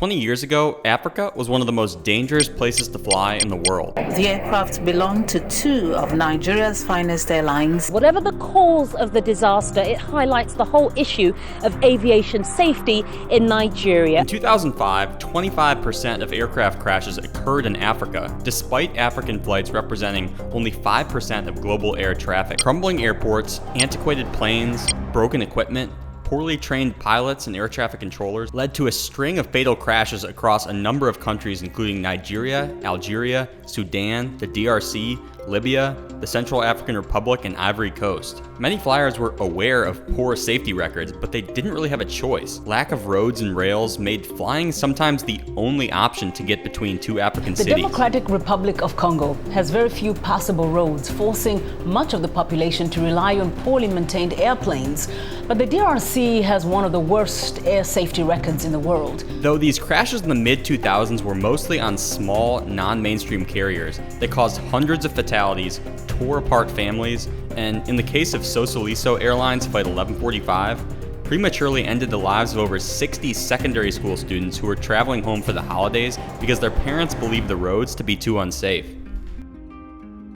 20 years ago, Africa was one of the most dangerous places to fly in the world. The aircraft belonged to two of Nigeria's finest airlines. Whatever the cause of the disaster, it highlights the whole issue of aviation safety in Nigeria. In 2005, 25% of aircraft crashes occurred in Africa, despite African flights representing only 5% of global air traffic. Crumbling airports, antiquated planes, broken equipment, poorly trained pilots and air traffic controllers led to a string of fatal crashes across a number of countries including Nigeria, Algeria, Sudan, the DRC, Libya, the Central African Republic, and Ivory Coast. Many flyers were aware of poor safety records, but they didn't really have a choice. Lack of roads and rails made flying sometimes the only option to get between two African cities. The Democratic Republic of Congo has very few passable roads, forcing much of the population to rely on poorly maintained airplanes. But the DRC has one of the worst air safety records in the world. Though these crashes in the mid-2000s were mostly on small, non-mainstream carriers, they caused hundreds of fatalities, tore apart families, and in the case of Sosoliso Airlines Flight 1145, prematurely ended the lives of over 60 secondary school students who were traveling home for the holidays because their parents believed the roads to be too unsafe.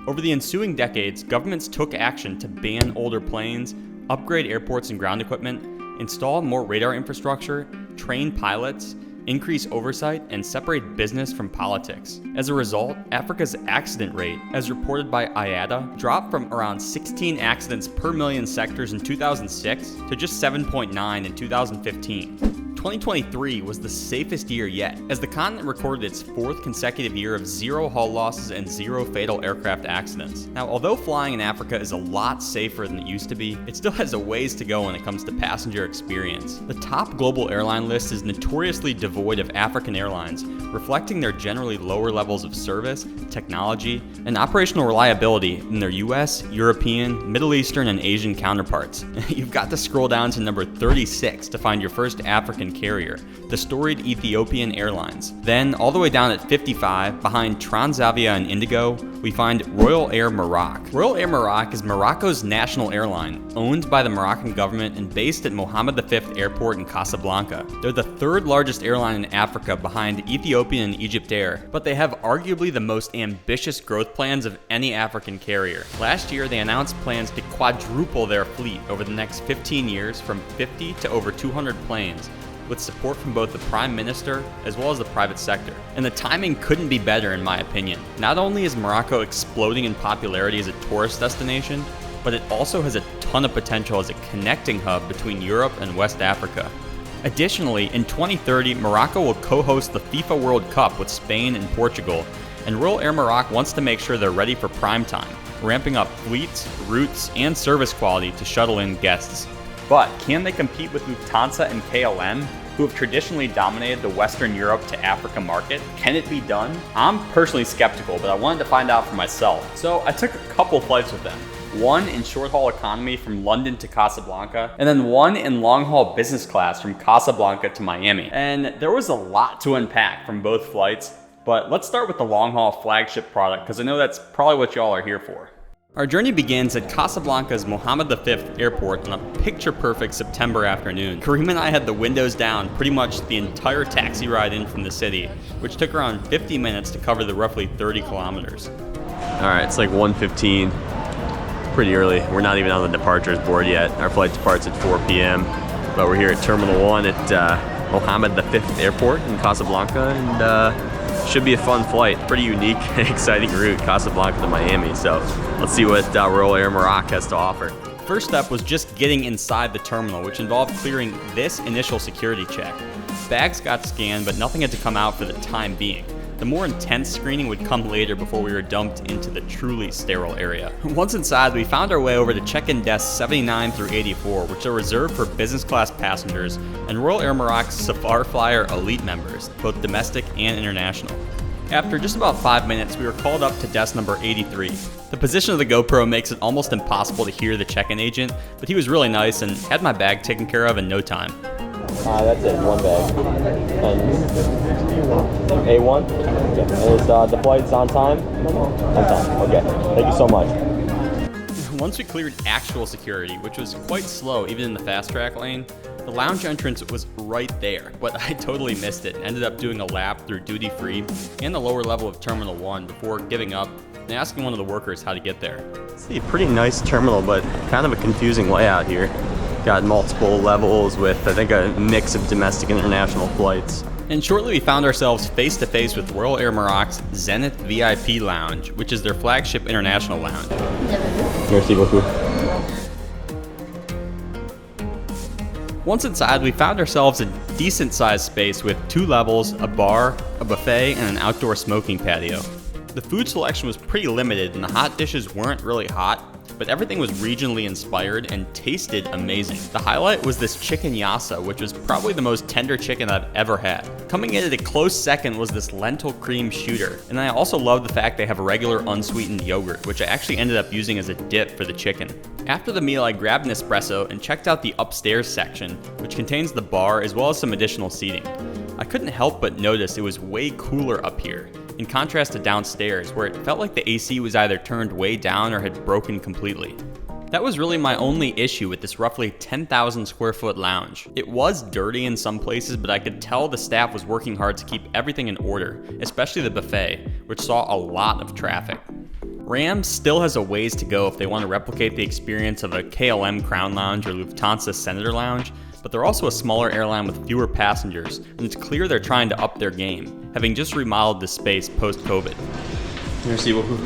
Over the ensuing decades, governments took action to ban older planes, upgrade airports and ground equipment, install more radar infrastructure, train pilots, increase oversight, and separate business from politics. As a result, Africa's accident rate, as reported by IATA, dropped from around 16 accidents per million sectors in 2006 to just 7.9 in 2015. 2023 was the safest year yet, as the continent recorded its fourth consecutive year of zero hull losses and zero fatal aircraft accidents. Now, although flying in Africa is a lot safer than it used to be, it still has a ways to go when it comes to passenger experience. The top global airline list is notoriously devoid of African airlines, reflecting their generally lower levels of service, technology, and operational reliability than their US, European, Middle Eastern, and Asian counterparts. You've got to scroll down to number 36 to find your first African carrier, the storied Ethiopian Airlines. Then, all the way down at 55, behind Transavia and Indigo, we find Royal Air Maroc. Royal Air Maroc is Morocco's national airline, owned by the Moroccan government and based at Mohammed V Airport in Casablanca. They're the third largest airline in Africa behind Ethiopian and Egypt Air, but they have arguably the most ambitious growth plans of any African carrier. Last year, they announced plans to quadruple their fleet over the next 15 years from 50 to over 200 planes, with support from both the Prime Minister as well as the private sector. And the timing couldn't be better in my opinion. Not only is Morocco exploding in popularity as a tourist destination, but it also has a ton of potential as a connecting hub between Europe and West Africa. Additionally, in 2030, Morocco will co-host the FIFA World Cup with Spain and Portugal, and Royal Air Maroc wants to make sure they're ready for prime time, ramping up fleets, routes, and service quality to shuttle in guests. But can they compete with Lufthansa and KLM, who have traditionally dominated the Western Europe to Africa market? Can it be done? I'm personally skeptical, but I wanted to find out for myself. So I took a couple flights with them. One in short-haul economy from London to Casablanca, and then one in long-haul business class from Casablanca to Miami. And there was a lot to unpack from both flights, but let's start with the long-haul flagship product, because I know that's probably what y'all are here for. Our journey begins at Casablanca's Mohammed V Airport on a picture-perfect September afternoon. Kareem and I had the windows down pretty much the entire taxi ride in from the city, which took around 50 minutes to cover the roughly 30 kilometers. All right, it's like 1:15, pretty early. We're not even on the departures board yet. Our flight departs at 4 p.m., but we're here at Terminal 1 at Mohammed V Airport in Casablanca, and should be a fun flight. Pretty unique and exciting route, Casablanca to Miami. So let's see what Royal Air Maroc has to offer. First step was just getting inside the terminal, which involved clearing this initial security check. Bags got scanned, but nothing had to come out for the time being. The more intense screening would come later before we were dumped into the truly sterile area. Once inside, we found our way over to check-in desks 79 through 84, which are reserved for business class passengers and Royal Air Maroc's Safar Flyer Elite members, both domestic and international. After just about 5 minutes, we were called up to desk number 83. The position of the GoPro makes it almost impossible to hear the check-in agent, but he was really nice and had my bag taken care of in no time. That's it, one bag. And A1? Okay. Is the flight's on time? On time, okay. Thank you so much. Once we cleared actual security, which was quite slow even in the fast track lane, The lounge entrance was right there, but I totally missed it and ended up doing a lap through duty free and the lower level of Terminal 1 before giving up and asking one of the workers how to get there. See, pretty nice terminal, but kind of a confusing layout here. Got multiple levels with, I think, a mix of domestic and international flights. And shortly we found ourselves face to face with Royal Air Maroc's Zenith VIP Lounge, which is their flagship international lounge. Merci beaucoup. Once inside, we found ourselves a decent sized space with 2 levels, a bar, a buffet, and an outdoor smoking patio. The food selection was pretty limited and the hot dishes weren't really hot, but everything was regionally inspired and tasted amazing. The highlight was this chicken yassa, which was probably the most tender chicken I've ever had. Coming in at a close second was this lentil cream shooter, and I also love the fact they have a regular unsweetened yogurt, which I actually ended up using as a dip for the chicken. After the meal, I grabbed an espresso and checked out the upstairs section, which contains the bar as well as some additional seating. I couldn't help but notice it was way cooler up here, in contrast to downstairs, where it felt like the AC was either turned way down or had broken completely. That was really my only issue with this roughly 10,000 square foot lounge. It was dirty in some places, but I could tell the staff was working hard to keep everything in order, especially the buffet, which saw a lot of traffic. RAM still has a ways to go if they want to replicate the experience of a KLM Crown Lounge or Lufthansa Senator Lounge, but they're also a smaller airline with fewer passengers, and it's clear they're trying to up their game, having just remodeled this space post-COVID. Merci beaucoup.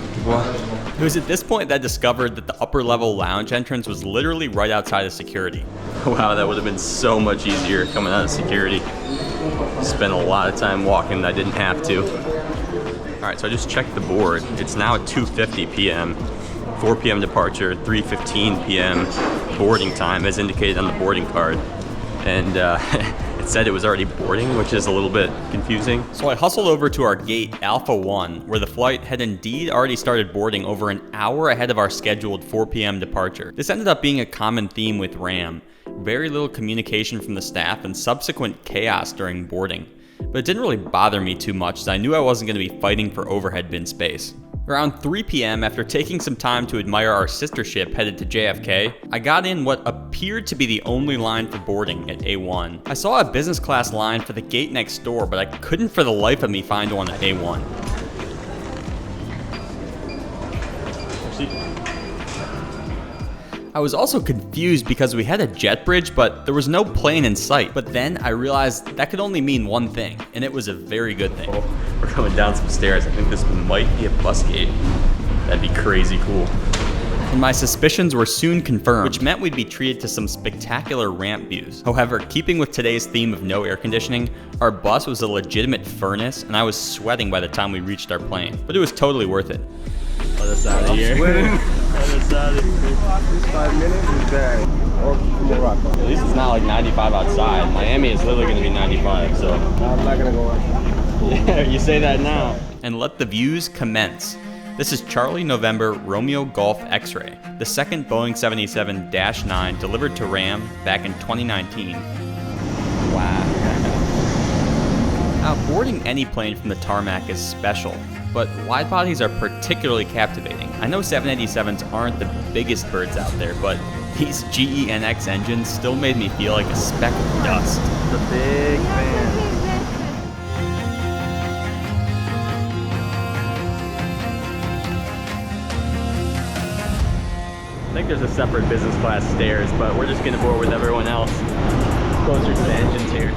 It was at this point that I discovered that the upper level lounge entrance was literally right outside of security. Wow, that would have been so much easier coming out of security. Spent a lot of time walking, I didn't have to. Alright, so I just checked the board. It's now at 2:50 p.m. 4 p.m. departure, 3:15 p.m. boarding time as indicated on the boarding card. And it said it was already boarding, which is a little bit confusing. So I hustled over to our gate Alpha 1, where the flight had indeed already started boarding over an hour ahead of our scheduled 4 p.m. departure. This ended up being a common theme with RAM. Very little communication from the staff and subsequent chaos during boarding. But it didn't really bother me too much, as I knew I wasn't going to be fighting for overhead bin space. Around 3 p.m., after taking some time to admire our sister ship headed to JFK, I got in what appeared to be the only line for boarding at A1. I saw a business class line for the gate next door, but I couldn't for the life of me find one at A1. I was also confused because we had a jet bridge, but there was no plane in sight. But then I realized that could only mean one thing, and it was a very good thing. We're coming down some stairs. I think this might be a bus gate. That'd be crazy cool. And my suspicions were soon confirmed, which meant we'd be treated to some spectacular ramp views. However, keeping with today's theme of no air conditioning, our bus was a legitimate furnace, and I was sweating by the time we reached our plane. But it was totally worth it. Let us out of here. Let us out of here. 5 minutes is bad. Or Morocco. At least it's not like 95 outside. Miami is literally going to be 95, so. I'm not gonna go out. Yeah, you say that now. And let the views commence. This is Charlie November Romeo Golf X-Ray, the second Boeing 787-9 delivered to RAM back in 2019. Wow. Now, boarding any plane from the tarmac is special, but wide bodies are particularly captivating. I know 787s aren't the biggest birds out there, but these GEnx engines still made me feel like a speck of dust. The big fan. I think there's a separate business class stairs, but we're just gonna board with everyone else. Closer to the engines here.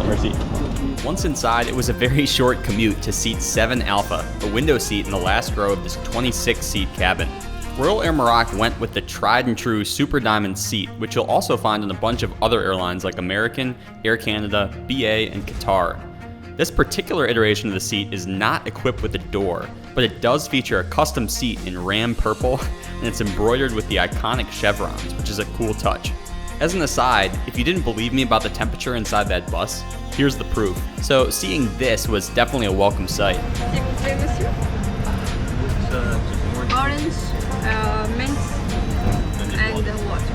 Merci. Once inside, it was a very short commute to seat 7 Alpha, a window seat in the last row of this 26-seat cabin. Royal Air Maroc went with the tried and true Super Diamond seat, which you'll also find in a bunch of other airlines like American, Air Canada, BA, and Qatar. This particular iteration of the seat is not equipped with a door, but it does feature a custom seat in Ram purple, and it's embroidered with the iconic chevrons, which is a cool touch. As an aside, if you didn't believe me about the temperature inside that bus, here's the proof. So seeing this was definitely a welcome sight. Orange, mint, and water.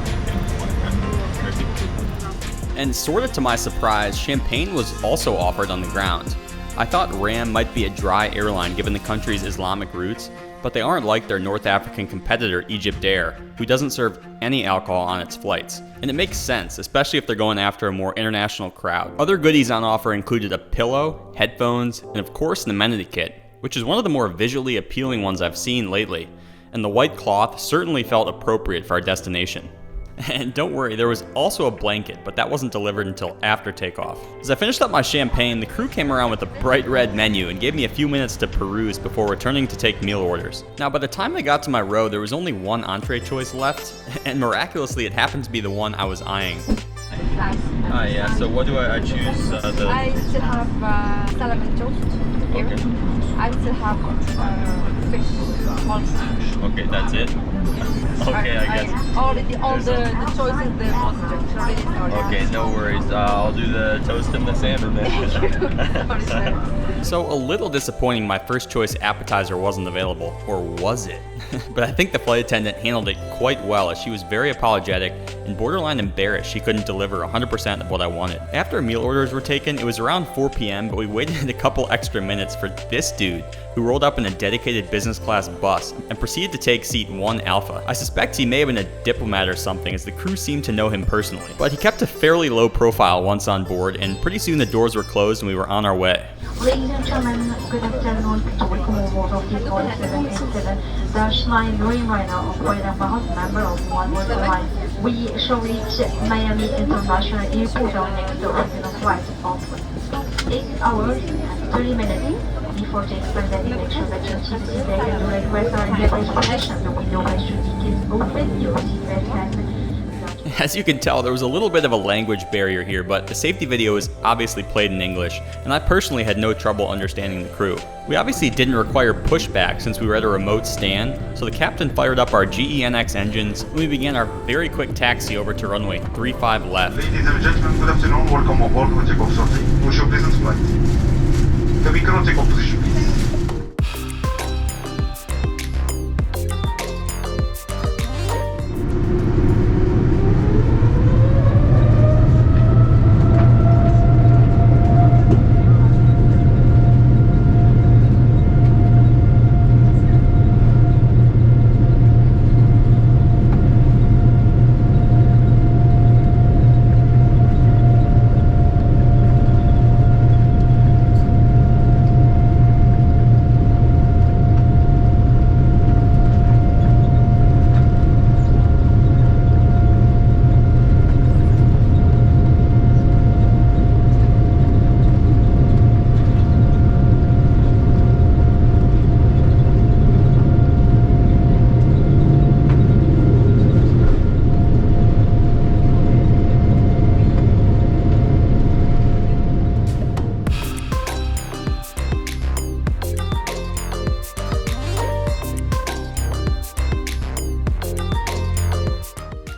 And sort of to my surprise, champagne was also offered on the ground. I thought RAM might be a dry airline given the country's Islamic roots, but they aren't like their North African competitor Egypt Air, who doesn't serve any alcohol on its flights. And it makes sense, especially if they're going after a more international crowd. Other goodies on offer included a pillow, headphones, and of course an amenity kit, which is one of the more visually appealing ones I've seen lately. And the white cloth certainly felt appropriate for our destination. And don't worry, there was also a blanket, but that wasn't delivered until after takeoff. As I finished up my champagne, the crew came around with a bright red menu and gave me a few minutes to peruse before returning to take meal orders. Now, by the time I got to my row, there was only one entree choice left, and miraculously, it happened to be the one I was eyeing. Yeah, so what do I choose? I still have salad and toast here. Okay. I still have fish also. Okay, that's it? Okay, I guess. All the choices, the monster. Okay, no worries. I'll do the toast and the salmon then. So a little disappointing my first choice appetizer wasn't available, or was it? But I think the flight attendant handled it quite well, as she was very apologetic and borderline embarrassed she couldn't deliver 100% of what I wanted. After meal orders were taken, it was around 4 p.m, but we waited a couple extra minutes for this dude, who rolled up in a dedicated business class bus and proceeded to take seat 1 Alpha. I suspect he may have been a diplomat or something, as the crew seemed to know him personally. But he kept a fairly low profile once on board, and pretty soon the doors were closed and we were on our way. Ladies and gentlemen, good afternoon. Welcome aboard of the Boeing 787-9 Dreamliner of Royal Air Maroc, member of One World Airline. We shall reach Miami International Airport on next original flight of 8 hours and 30 minutes. Before to explain that, make sure that your seat is back and the request are in the position. The window by should is open, your seat belt fastened. As you can tell, there was a little bit of a language barrier here, but the safety video is obviously played in English, and I personally had no trouble understanding the crew. We obviously didn't require pushback since we were at a remote stand, so the captain fired up our GENX engines, and we began our very quick taxi over to runway 35 left. Ladies and gentlemen, good afternoon. Welcome aboard for takeoff sortie. Wish you a pleasant flight. Can we take off position, please?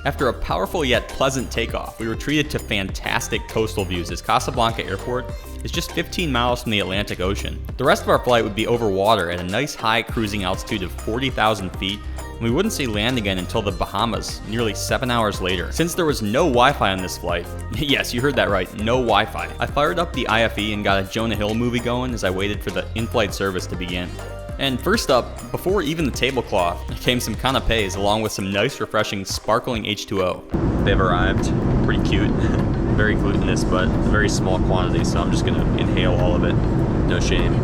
After a powerful yet pleasant takeoff, we were treated to fantastic coastal views as Casablanca Airport is just 15 miles from the Atlantic Ocean. The rest of our flight would be over water at a nice high cruising altitude of 40,000 feet, and we wouldn't see land again until the Bahamas, nearly 7 hours later. Since there was no Wi-Fi on this flight, yes, you heard that right, no Wi-Fi, I fired up the IFE and got a Jonah Hill movie going as I waited for the in-flight service to begin. And first up, before even the tablecloth, came some canapes along with some nice, refreshing, sparkling H2O. They've arrived. Pretty cute. Very glutinous, but a very small quantity, so I'm just gonna inhale all of it. No shame.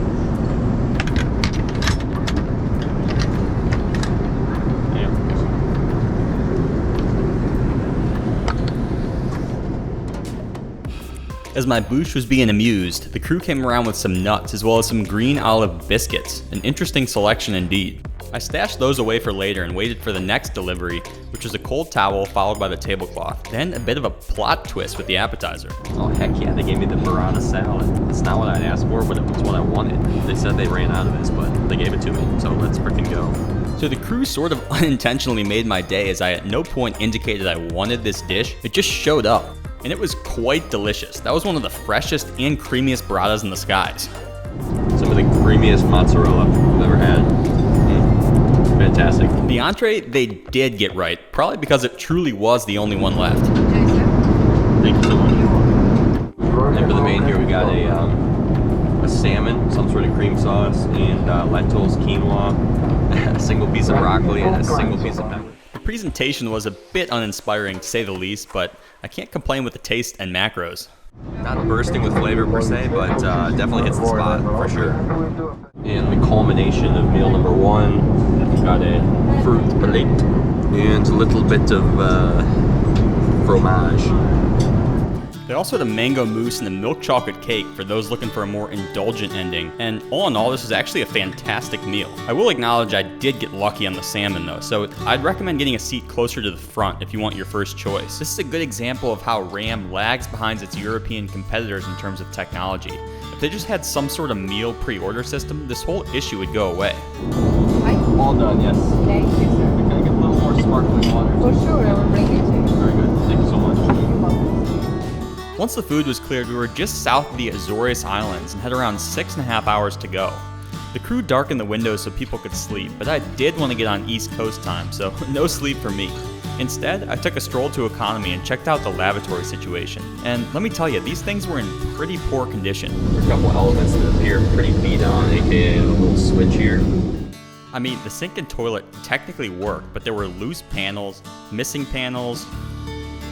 As my bouche was being amused, the crew came around with some nuts as well as some green olive biscuits, an interesting selection indeed. I stashed those away for later and waited for the next delivery, which was a cold towel followed by the tablecloth, then a bit of a plot twist with the appetizer. Oh heck yeah, they gave me the burrata salad. It's not what I asked for, but it was what I wanted. They said they ran out of this, but they gave it to me, so let's freaking go. So the crew sort of unintentionally made my day, as I at no point indicated I wanted this dish. It just showed up. And it was quite delicious. That was one of the freshest and creamiest burratas in the skies. Some of the creamiest mozzarella I've ever had. Fantastic. The entree, they did get right, probably because it truly was the only one left. Thank you so much. And for the main here, we got a salmon, some sort of cream sauce, and lentils, quinoa, a single piece of broccoli, and a single piece of pepper. The presentation was a bit uninspiring, to say the least, but I can't complain with the taste and macros. Not bursting with flavor per se, but definitely hits the spot for sure. And the culmination of meal number one, we got a fruit plate and a little bit of fromage. They also had a mango mousse and a milk chocolate cake for those looking for a more indulgent ending, and all in all, this was actually a fantastic meal. I will acknowledge I did get lucky on the salmon though, so I'd recommend getting a seat closer to the front if you want your first choice. This is a good example of how RAM lags behind its European competitors in terms of technology. If they just had some sort of meal pre-order system, this whole issue would go away. All done, yes. Thank you, sir. Can I get a little more sparkling water? For sure, I will bring it to you. Very good, thank you so much. Once the food was cleared, we were just south of the Azores Islands and had around 6.5 hours to go. The crew darkened the windows so people could sleep, but I did want to get on East Coast time, so no sleep for me. Instead, I took a stroll to economy and checked out the lavatory situation. And let me tell you, these things were in pretty poor condition. There's a couple elements that appear pretty beat on, aka a little switch here. I mean, the sink and toilet technically worked, but there were loose panels, missing panels,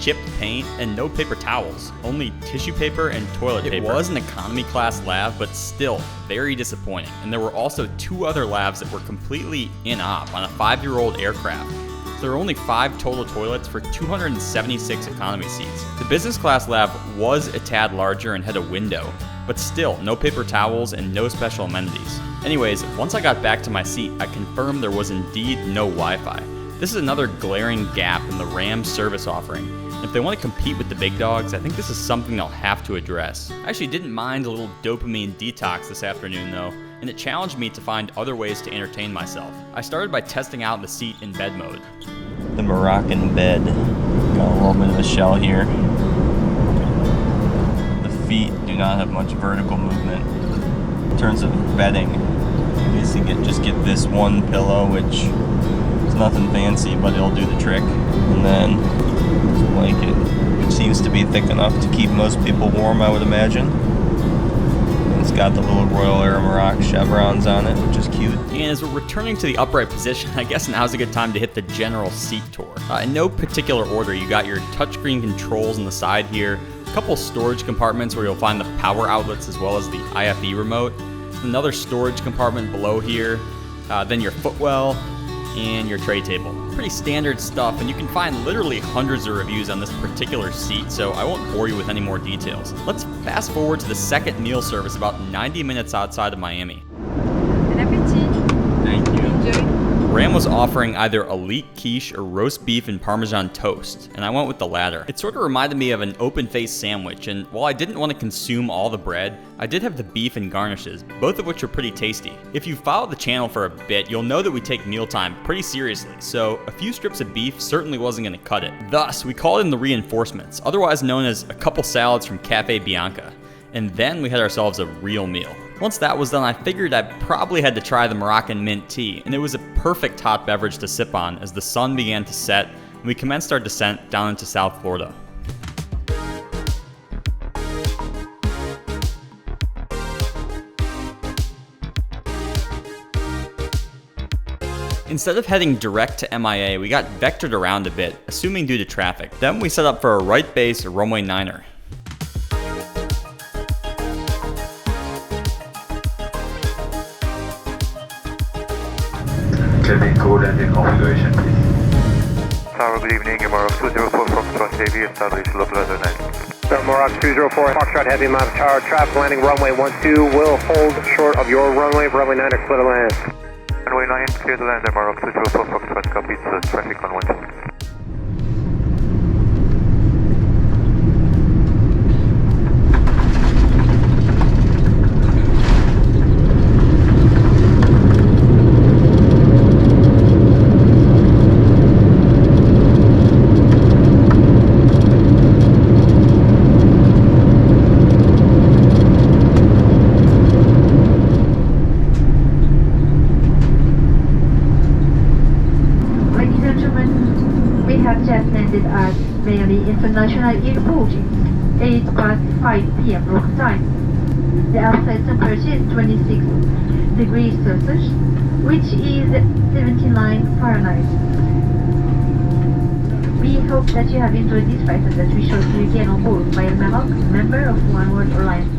chipped paint, and no paper towels. Only tissue paper and toilet paper. It was an economy class lav, but still very disappointing. And there were also 2 other lavs that were completely in-op on a 5-year-old aircraft. So there were only 5 total toilets for 276 economy seats. The business class lav was a tad larger and had a window, but still no paper towels and no special amenities. Anyways, once I got back to my seat, I confirmed there was indeed no Wi-Fi. This is another glaring gap in the RAM service offering. If they want to compete with the big dogs, I think this is something they'll have to address. I actually didn't mind a little dopamine detox this afternoon though, and it challenged me to find other ways to entertain myself. I started by testing out the seat in bed mode. The Moroccan bed. Got a little bit of a shell here. The feet do not have much vertical movement. In terms of bedding, you basically just get this one pillow, which is nothing fancy, but it'll do the trick. And then this blanket, which seems to be thick enough to keep most people warm, I would imagine. And it's got the little Royal Air Maroc chevrons on it, which is cute. And as we're returning to the upright position, I guess now's a good time to hit the general seat tour. In no particular order, you got your touchscreen controls on the side here, a couple storage compartments where you'll find the power outlets as well as the IFE remote, another storage compartment below here, then your footwell, and your tray table. Pretty standard stuff, and you can find literally hundreds of reviews on this particular seat, so I won't bore you with any more details. Let's fast forward to the second meal service about 90 minutes outside of Miami. Bon appetit. Thank you. Enjoy. Ram was offering either elite quiche or roast beef and Parmesan toast, and I went with the latter. It sort of reminded me of an open-faced sandwich, and while I didn't want to consume all the bread, I did have the beef and garnishes, both of which are pretty tasty. If you follow the channel for a bit, you'll know that we take mealtime pretty seriously, so a few strips of beef certainly wasn't going to cut it. Thus, we called in the reinforcements, otherwise known as a couple salads from Cafe Bianca, and then we had ourselves a real meal. Once that was done, I figured I probably had to try the Moroccan mint tea, and it was a perfect hot beverage to sip on as the sun began to set and we commenced our descent down into South Florida. Instead of heading direct to MIA, we got vectored around a bit, assuming due to traffic. Then we set up for a right base runway 9er. Cabin code and the configuration, please. Tower, good evening. Maroc 204 from Aviation, establish local other 9. Maroc 204, Foxtrot Heavy Map Tower, traffic landing runway 12 will hold short of your runway 9 are clear to land. Runway 9, clear to land, Maroc 204, Foxtrot, copy, it's traffic on 12. Miami International Airport. 8 past 5 p.m. local time. The outside temperature is 26 degrees Celsius, which is 79 Fahrenheit. We hope that you have enjoyed this flight and that we shall see you again on board Royal Air Maroc, member of Oneworld Airline.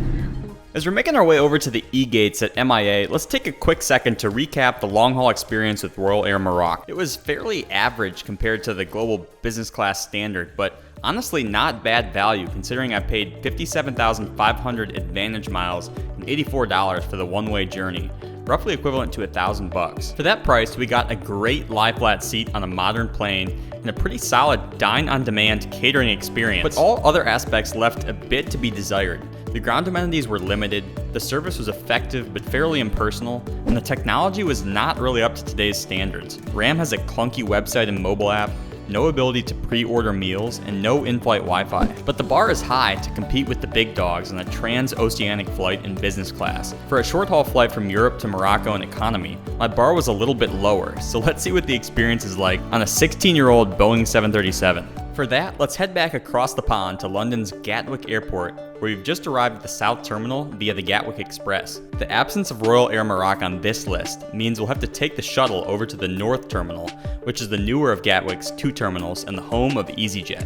As we're making our way over to the E-gates at MIA, let's take a quick second to recap the long-haul experience with Royal Air Maroc. It was fairly average compared to the global business class standard, but honestly not bad value considering I paid 57,500 AAdvantage miles and $84 for the one-way journey, roughly equivalent to $1,000 bucks. For that price, we got a great lie-flat seat on a modern plane and a pretty solid dine-on-demand catering experience, but all other aspects left a bit to be desired. The ground amenities were limited, the service was effective but fairly impersonal, and the technology was not really up to today's standards. RAM has a clunky website and mobile app, no ability to pre-order meals, and no in-flight Wi-Fi. But the bar is high to compete with the big dogs on a transoceanic flight in business class. For a short-haul flight from Europe to Morocco in economy, my bar was a little bit lower, so let's see what the experience is like on a 16-year-old Boeing 737. For that, let's head back across the pond to London's Gatwick Airport, where we've just arrived at the South Terminal via the Gatwick Express. The absence of Royal Air Maroc on this list means we'll have to take the shuttle over to the North Terminal, which is the newer of Gatwick's two terminals and the home of EasyJet.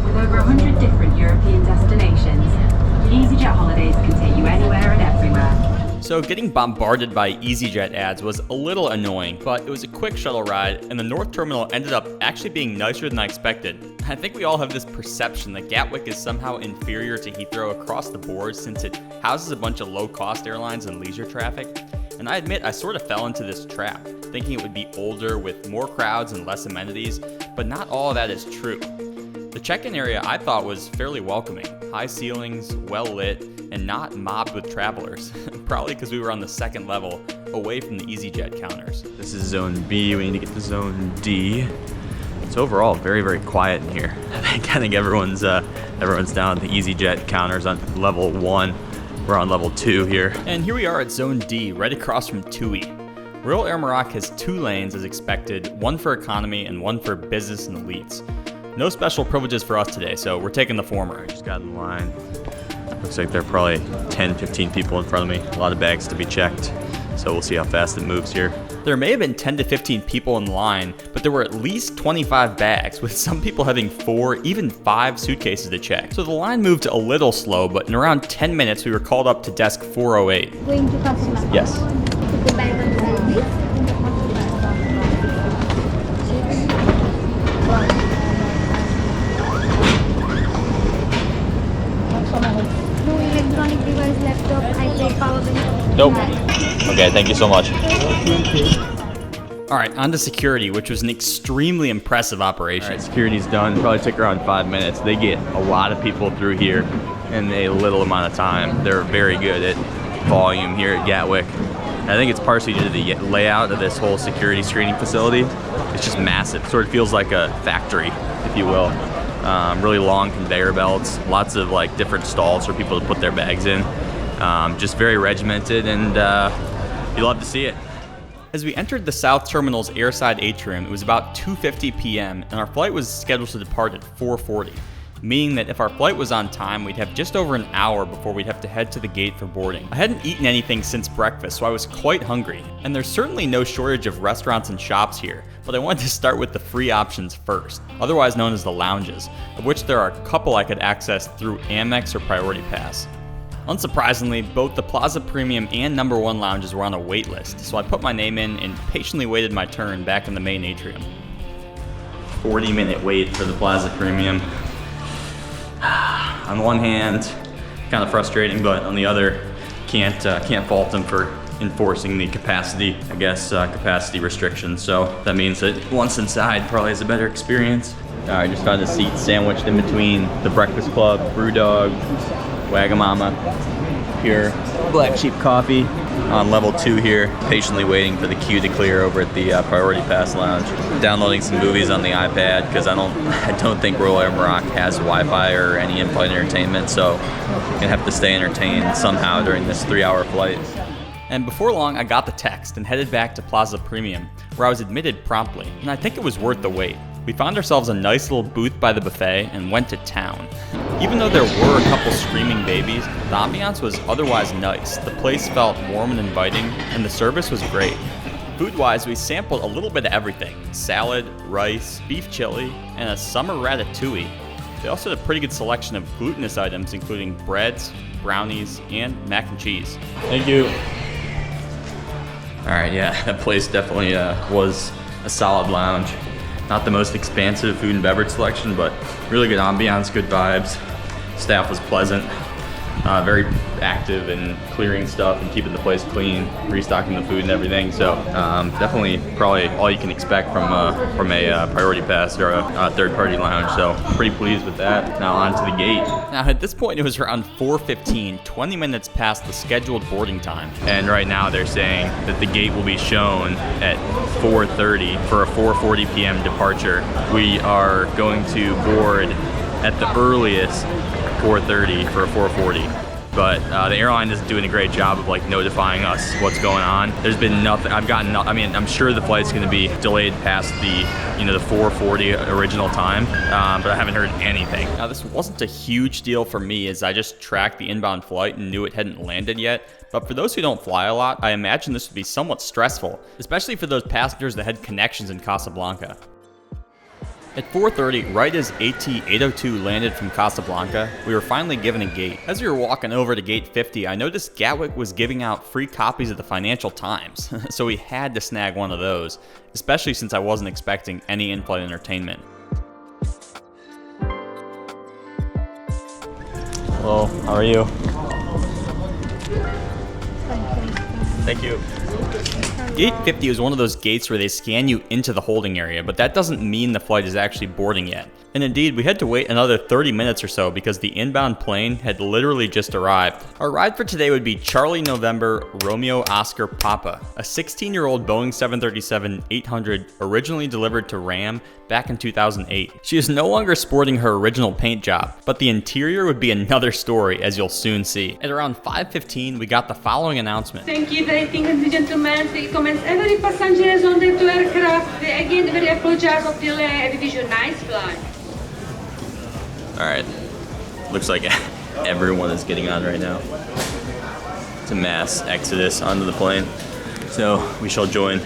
With over 100 different European destinations, EasyJet holidays can take you anywhere and everywhere. So getting bombarded by EasyJet ads was a little annoying, but it was a quick shuttle ride, and the North Terminal ended up actually being nicer than I expected. I think we all have this perception that Gatwick is somehow inferior to Heathrow across the board since it houses a bunch of low-cost airlines and leisure traffic. And I admit I sort of fell into this trap, thinking it would be older with more crowds and less amenities, but not all of that is true. The check-in area I thought was fairly welcoming, high ceilings, well lit, and not mobbed with travelers, probably because we were on the second level, away from the EasyJet counters. This is Zone B, we need to get to Zone D. It's overall very, very quiet in here. I think everyone's down at the EasyJet counters on level 1. We're on level 2 here. And here we are at Zone D, right across from TUI. Royal Air Maroc has 2 lanes as expected, one for economy and one for business and elites. No special privileges for us today, so we're taking the former. I just got in line. Looks like there are probably 10, 15 people in front of me. A lot of bags to be checked, so we'll see how fast it moves here. There may have been 10 to 15 people in line, but there were at least 25 bags, with some people having 4, even 5 suitcases to check. So the line moved a little slow, but in around 10 minutes we were called up to desk 408. Going to Casablanca. Yes. The bag on the side, please. No electronic device, laptop, iPad, power bank. Nope. Okay, thank you so much. Alright, on to security, which was an extremely impressive operation. Alright, security's done. Probably took around 5 minutes. They get a lot of people through here in a little amount of time. They're very good at volume here at Gatwick. I think it's partially due to the layout of this whole security screening facility. It's just massive. Sort of feels like a factory, if you will. Really long conveyor belts, lots of like different stalls for people to put their bags in. Just very regimented, and you love to see it. As we entered the South Terminal's airside atrium, it was about 2:50 p.m. and our flight was scheduled to depart at 4:40, meaning that if our flight was on time, we'd have just over an hour before we'd have to head to the gate for boarding. I hadn't eaten anything since breakfast, so I was quite hungry, and there's certainly no shortage of restaurants and shops here, but I wanted to start with the free options first, otherwise known as the lounges, of which there are a couple I could access through Amex or Priority Pass. Unsurprisingly, both the Plaza Premium and No. 1 lounges were on a wait list, so I put my name in and patiently waited my turn back in the main atrium. 40-minute wait for the Plaza Premium. On one hand, kind of frustrating, but on the other, can't fault them for enforcing the capacity restrictions. So that means that once inside, probably is a better experience. All right, just found a seat sandwiched in between the Breakfast Club, Brewdog, Wagamama, Pure Black Sheep Coffee. On level 2 here, patiently waiting for the queue to clear over at the Priority Pass Lounge. Downloading some movies on the iPad because I don't think Royal Air Maroc has Wi-Fi or any in-flight entertainment, so I'm gonna have to stay entertained somehow during this 3-hour flight. And before long, I got the text and headed back to Plaza Premium, where I was admitted promptly, and I think it was worth the wait. We found ourselves a nice little booth by the buffet and went to town. Even though there were a couple screaming babies, the ambiance was otherwise nice. The place felt warm and inviting, and the service was great. Food-wise, we sampled a little bit of everything: salad, rice, beef chili, and a summer ratatouille. They also had a pretty good selection of glutinous items, including breads, brownies, and mac and cheese. Thank you. Alright, yeah, that place definitely was a solid lounge. Not the most expansive food and beverage selection, but really good ambiance, good vibes. Staff was pleasant, very active in clearing stuff and keeping the place clean, restocking the food and everything. So definitely probably all you can expect from a priority pass or a third-party lounge. So pretty pleased with that. Now on to the gate. Now at this point it was around 4:15, 20 minutes past the scheduled boarding time. And right now they're saying that the gate will be shown at 4:30 for a 4:40 p.m. departure. We are going to board at the earliest 4:30 for a 4:40. But the airline isn't doing a great job of like notifying us what's going on. There's been nothing. I'm sure the flight's going to be delayed past the 4:40 original time, but I haven't heard anything. Now this wasn't a huge deal for me, as I just tracked the inbound flight and knew it hadn't landed yet. But for those who don't fly a lot, I imagine this would be somewhat stressful, especially for those passengers that had connections in Casablanca. At 4:30, right as AT-802 landed from Casablanca, we were finally given a gate. As we were walking over to gate 50, I noticed Gatwick was giving out free copies of the Financial Times, so we had to snag one of those, especially since I wasn't expecting any in-flight entertainment. Hello, how are you? Thank you. Gate 50 is one of those gates where they scan you into the holding area, but that doesn't mean the flight is actually boarding yet. And indeed, we had to wait another 30 minutes or so because the inbound plane had literally just arrived. Our ride for today would be Charlie November Romeo Oscar Papa, a 16-year-old Boeing 737-800 originally delivered to RAM back in 2008. She is no longer sporting her original paint job, but the interior would be another story, as you'll soon see. At around 5:15, we got the following announcement. Thank you, ladies and gentlemen. We commence every passengers on the two aircraft. We again very apologize of delay. Aviation, nice flight. Alright, looks like everyone is getting on right now. It's a mass exodus onto the plane, so we shall join.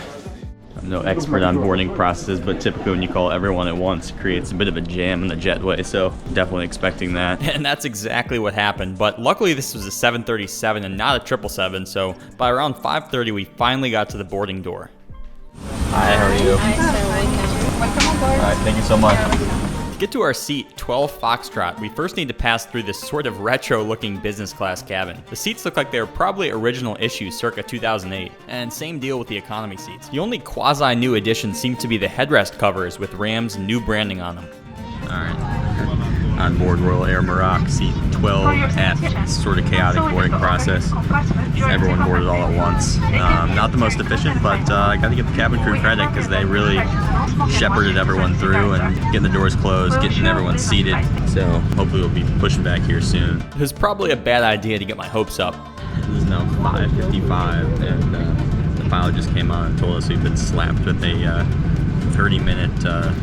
I'm no expert on boarding processes, but typically when you call everyone at once, it creates a bit of a jam in the jetway, so definitely expecting that. And that's exactly what happened, but luckily this was a 737 and not a 777, so by around 5:30 we finally got to the boarding door. Hi, how are you? Welcome aboard. Alright, thank you so much. To get to our seat, 12 Foxtrot, we first need to pass through this sort of retro-looking business class cabin. The seats look like they were probably original issue circa 2008, and same deal with the economy seats. The only quasi-new addition seemed to be the headrest covers with RAM's new branding on them. Alright. On board Royal Air Maroc, seat 12F. Sort of chaotic boarding process. Everyone boarded all at once. Not the most efficient, but I got to give the cabin crew credit because they really shepherded everyone through and getting the doors closed, getting everyone seated. So hopefully we'll be pushing back here soon. It was probably a bad idea to get my hopes up. This is now 5:55, and the pilot just came on and told us we've been slapped with a 30-minute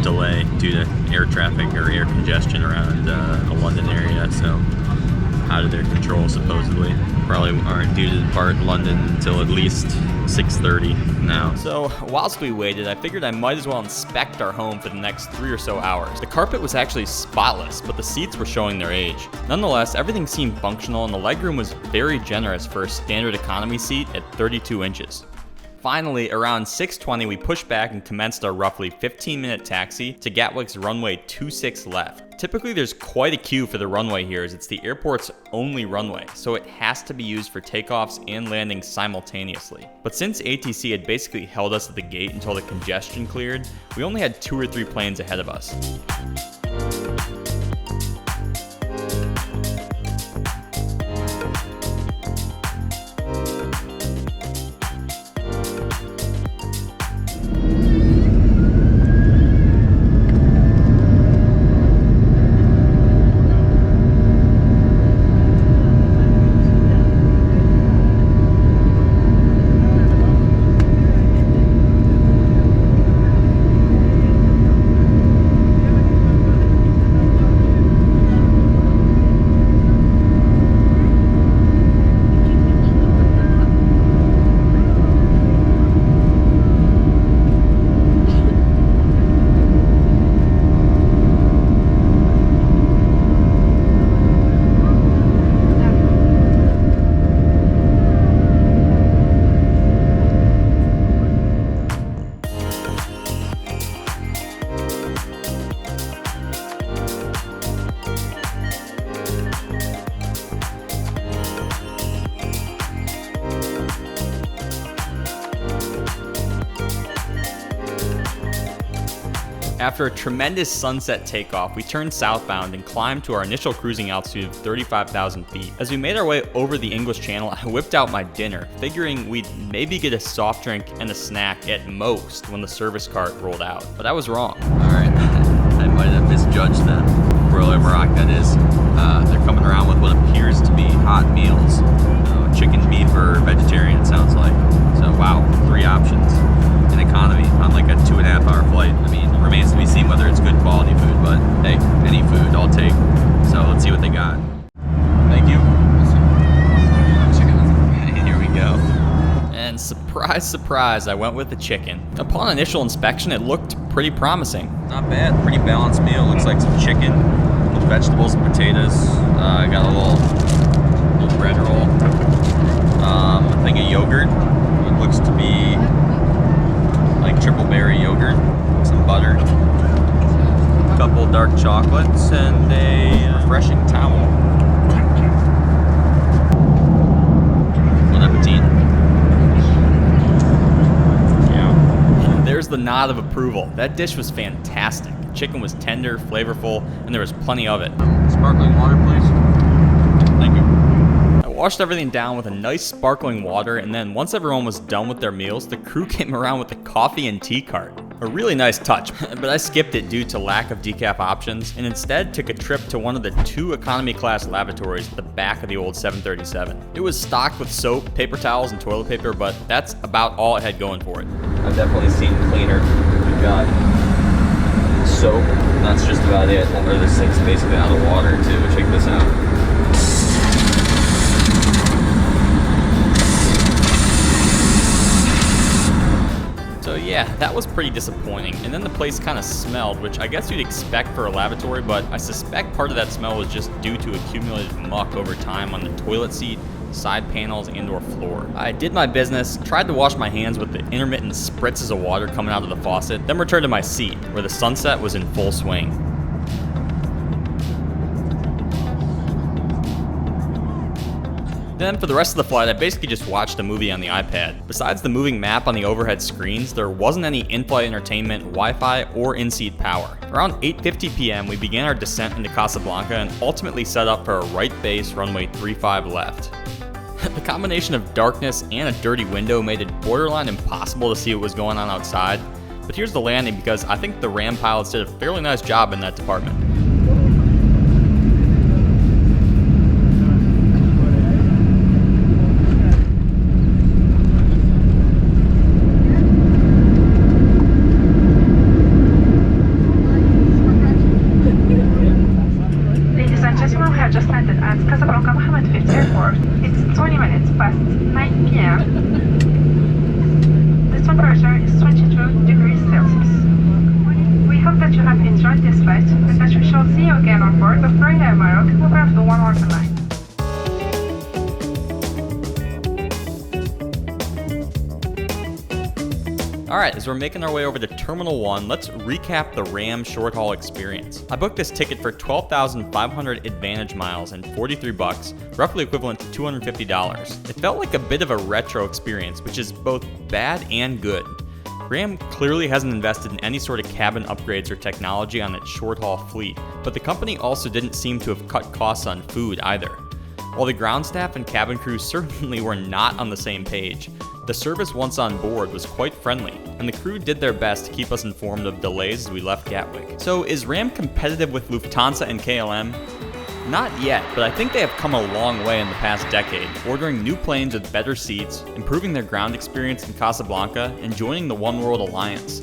delay due to air traffic or air congestion around the London area, so out of their control supposedly. Probably aren't due to depart London until at least 6:30 now. So whilst we waited, I figured I might as well inspect our home for the next 3 or so hours. The carpet was actually spotless, but the seats were showing their age. Nonetheless, everything seemed functional and the legroom was very generous for a standard economy seat at 32 inches. Finally, around 6:20, we pushed back and commenced our roughly 15-minute taxi to Gatwick's runway 26 left. Typically, there's quite a queue for the runway here as it's the airport's only runway, so it has to be used for takeoffs and landings simultaneously. But since ATC had basically held us at the gate until the congestion cleared, we only had 2 or 3 planes ahead of us. After a tremendous sunset takeoff, we turned southbound and climbed to our initial cruising altitude of 35,000 feet. As we made our way over the English Channel, I whipped out my dinner, figuring we'd maybe get a soft drink and a snack at most when the service cart rolled out. But I was wrong. Alright, I might have misjudged them. Royal Air Maroc, that is. They're coming around with what appears to be hot meals. Chicken, beef, or vegetarian, it sounds like. So, wow, 3 options in economy on like a 2.5-hour flight. I mean, it remains to be seen whether it's good quality food, but hey, any food I'll take. So let's see what they got. Thank you. Here we go. And surprise, surprise, I went with the chicken. Upon initial inspection, it looked pretty promising. Not bad, pretty balanced meal. Looks like some chicken with vegetables and potatoes. I got a little bread roll. A thing of yogurt. It looks to be like triple berry yogurt, some butter, a couple dark chocolates, and a refreshing towel. Bon appetit. Yeah. There's the nod of approval. That dish was fantastic. Chicken was tender, flavorful, and there was plenty of it. Sparkling water, please. Thank you. I washed everything down with a nice sparkling water, and then once everyone was done with their meals, the crew came around with a coffee and tea cart. A really nice touch, but I skipped it due to lack of decaf options, and instead took a trip to one of the 2 economy class lavatories at the back of the old 737. It was stocked with soap, paper towels, and toilet paper, but that's about all it had going for it. I've definitely seen cleaner. We've got soap, that's just about it. Or the sink's basically out of water too. Check this out. So yeah, that was pretty disappointing. And then the place kind of smelled, which I guess you'd expect for a lavatory, but I suspect part of that smell was just due to accumulated muck over time on the toilet seat, side panels, and/or floor. I did my business, tried to wash my hands with the intermittent spritzes of water coming out of the faucet, then returned to my seat, where the sunset was in full swing. Then for the rest of the flight, I basically just watched a movie on the iPad. Besides the moving map on the overhead screens, there wasn't any in-flight entertainment, Wi-Fi, or in-seat power. Around 8:50 p.m., we began our descent into Casablanca and ultimately set up for a right base runway 35 left. The combination of darkness and a dirty window made it borderline impossible to see what was going on outside. But here's the landing, because I think the Ram pilots did a fairly nice job in that department. Just landed at Casablanca Airport. It's 20 minutes past 9 p.m. The temperature is 22 degrees Celsius. We hope that you have enjoyed this flight and that we shall see you again on board of Royal Air Maroc over the One World Line. Alright, as we're making our way over to Terminal 1, let's recap the Ram short-haul experience. I booked this ticket for 12,500 Advantage miles and $43, roughly equivalent to $250. It felt like a bit of a retro experience, which is both bad and good. Ram clearly hasn't invested in any sort of cabin upgrades or technology on its short-haul fleet, but the company also didn't seem to have cut costs on food either. While the ground staff and cabin crew certainly were not on the same page, the service once on board was quite friendly, and the crew did their best to keep us informed of delays as we left Gatwick. So is Ram competitive with Lufthansa and KLM? Not yet, but I think they have come a long way in the past decade, ordering new planes with better seats, improving their ground experience in Casablanca, and joining the One World Alliance.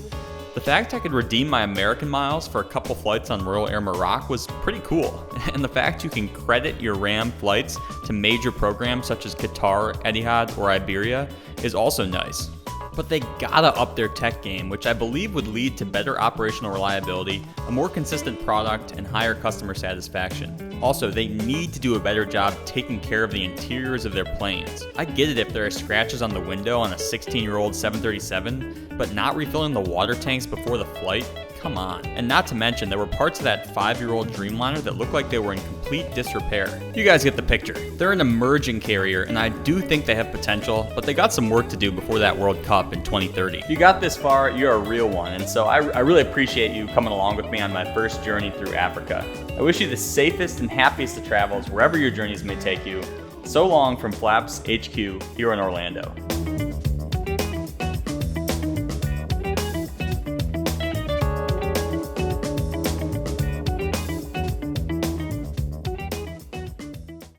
The fact I could redeem my American miles for a couple flights on Royal Air Maroc was pretty cool, and the fact you can credit your Ram flights to major programs such as Qatar, Etihad, or Iberia is also nice. But they gotta up their tech game, which I believe would lead to better operational reliability, a more consistent product, and higher customer satisfaction. Also, they need to do a better job taking care of the interiors of their planes. I get it if there are scratches on the window on a 16-year-old 737, but not refilling the water tanks before the flight? come on. And not to mention, there were parts of that 5-year-old Dreamliner that looked like they were in complete disrepair. You guys get the picture. They're an emerging carrier, and I do think they have potential, but they got some work to do before that World Cup in 2030. If you got this far, you're a real one, and so I really appreciate you coming along with me on my first journey through Africa. I wish you the safest and happiest of travels wherever your journeys may take you. So long from Flaps HQ here in Orlando.